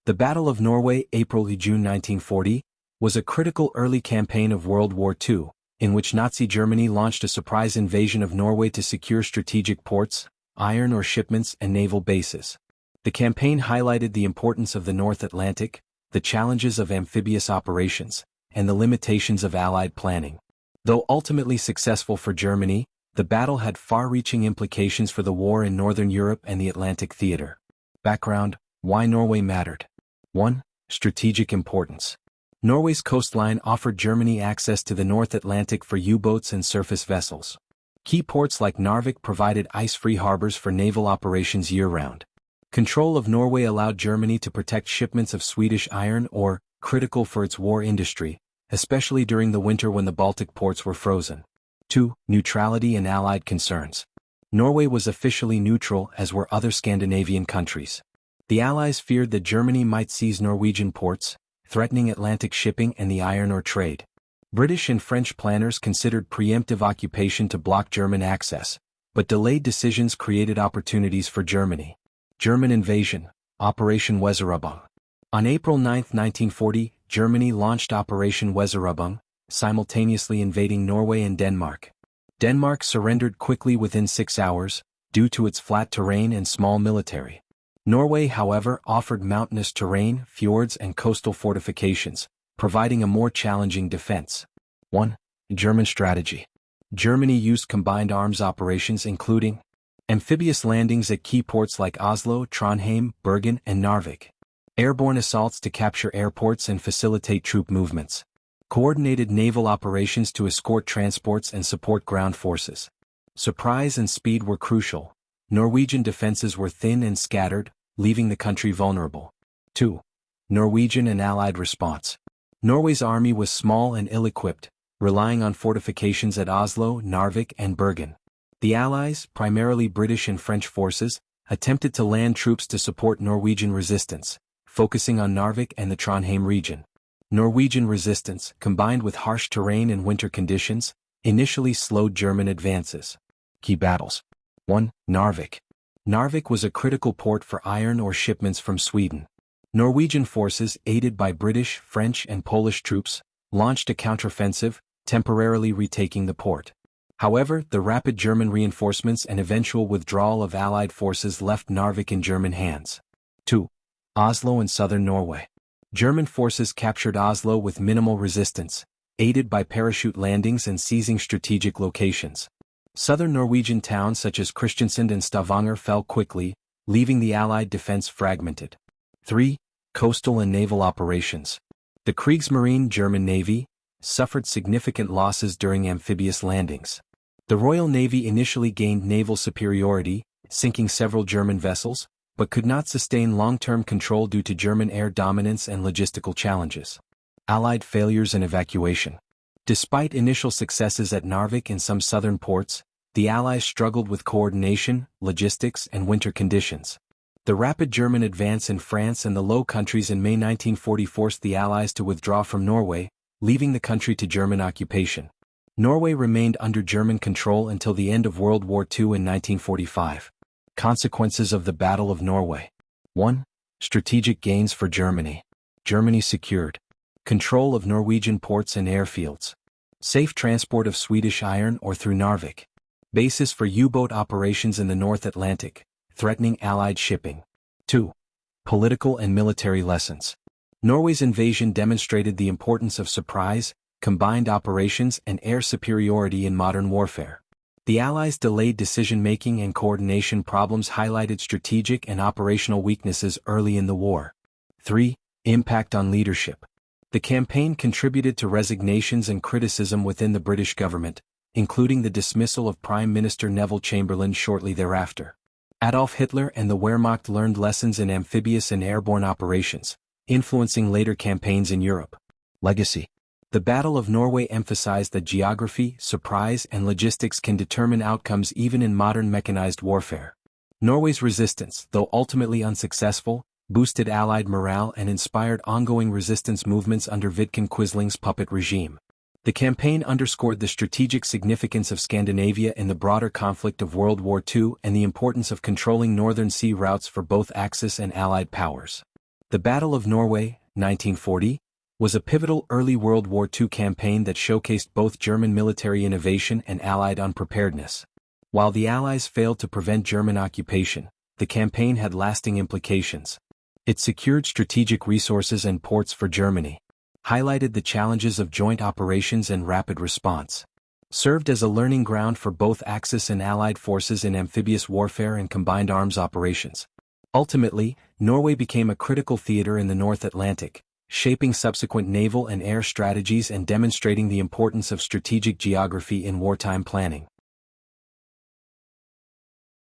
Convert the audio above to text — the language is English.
The Battle of Norway, April–June 1940, was a critical early campaign of World War II, in which Nazi Germany launched a surprise invasion of Norway to secure strategic ports, iron ore shipments and naval bases. The campaign highlighted the importance of the North Atlantic, the challenges of amphibious operations, and the limitations of Allied planning. Though ultimately successful for Germany, the battle had far-reaching implications for the war in Northern Europe and the Atlantic theater. Background: why Norway mattered. 1. Strategic importance. Norway's coastline offered Germany access to the North Atlantic for U-boats and surface vessels. Key ports like Narvik provided ice-free harbors for naval operations year-round. Control of Norway allowed Germany to protect shipments of Swedish iron ore, critical for its war industry, especially during the winter when the Baltic ports were frozen. 2. Neutrality and Allied concerns. Norway was officially neutral, as were other Scandinavian countries. The Allies feared that Germany might seize Norwegian ports, threatening Atlantic shipping and the iron ore trade. British and French planners considered preemptive occupation to block German access, but delayed decisions created opportunities for Germany. German invasion, Operation Weserübung. On April 9, 1940, Germany launched Operation Weserübung, simultaneously invading Norway and Denmark. Denmark surrendered quickly within 6 hours, due to its flat terrain and small military. Norway, however, offered mountainous terrain, fjords and coastal fortifications, providing a more challenging defense. 1. German strategy. Germany used combined arms operations including amphibious landings at key ports like Oslo, Trondheim, Bergen and Narvik. Airborne assaults to capture airports and facilitate troop movements. Coordinated naval operations to escort transports and support ground forces. Surprise and speed were crucial. Norwegian defenses were thin and scattered, leaving the country vulnerable. 2. Norwegian and Allied response. Norway's army was small and ill-equipped, relying on fortifications at Oslo, Narvik and Bergen. The Allies, primarily British and French forces, attempted to land troops to support Norwegian resistance, focusing on Narvik and the Trondheim region. Norwegian resistance, combined with harsh terrain and winter conditions, initially slowed German advances. Key battles. 1. Narvik. Narvik was a critical port for iron ore shipments from Sweden. Norwegian forces, aided by British, French and Polish troops, launched a counteroffensive, temporarily retaking the port. However, the rapid German reinforcements and eventual withdrawal of Allied forces left Narvik in German hands. 2. Oslo and southern Norway. German forces captured Oslo with minimal resistance, aided by parachute landings and seizing strategic locations. Southern Norwegian towns such as Kristiansand and Stavanger fell quickly, leaving the Allied defense fragmented. 3. Coastal and naval operations. The Kriegsmarine German Navy suffered significant losses during amphibious landings. The Royal Navy initially gained naval superiority, sinking several German vessels, but could not sustain long-term control due to German air dominance and logistical challenges. Allied failures and evacuation. Despite initial successes at Narvik and some southern ports, the Allies struggled with coordination, logistics and winter conditions. The rapid German advance in France and the Low Countries in May 1940 forced the Allies to withdraw from Norway, leaving the country to German occupation. Norway remained under German control until the end of World War II in 1945. Consequences of the Battle of Norway. 1. Strategic gains for Germany. Germany secured control of Norwegian ports and airfields. Safe transport of Swedish iron ore through Narvik. Basis for U-boat operations in the North Atlantic, threatening Allied shipping. 2. Political and military lessons. Norway's invasion demonstrated the importance of surprise, combined operations and air superiority in modern warfare. The Allies' delayed decision-making and coordination problems highlighted strategic and operational weaknesses early in the war. 3. Impact on leadership. The campaign contributed to resignations and criticism within the British government, including the dismissal of Prime Minister Neville Chamberlain shortly thereafter. Adolf Hitler and the Wehrmacht learned lessons in amphibious and airborne operations, influencing later campaigns in Europe. Legacy. The Battle of Norway emphasized that geography, surprise, and logistics can determine outcomes even in modern mechanized warfare. Norway's resistance, though ultimately unsuccessful, boosted Allied morale and inspired ongoing resistance movements under Vidkun Quisling's puppet regime. The campaign underscored the strategic significance of Scandinavia in the broader conflict of World War II and the importance of controlling northern sea routes for both Axis and Allied powers. The Battle of Norway, 1940, was a pivotal early World War II campaign that showcased both German military innovation and Allied unpreparedness. While the Allies failed to prevent German occupation, the campaign had lasting implications. It secured strategic resources and ports for Germany, highlighted the challenges of joint operations and rapid response, served as a learning ground for both Axis and Allied forces in amphibious warfare and combined arms operations. Ultimately, Norway became a critical theater in the North Atlantic, shaping subsequent naval and air strategies and demonstrating the importance of strategic geography in wartime planning.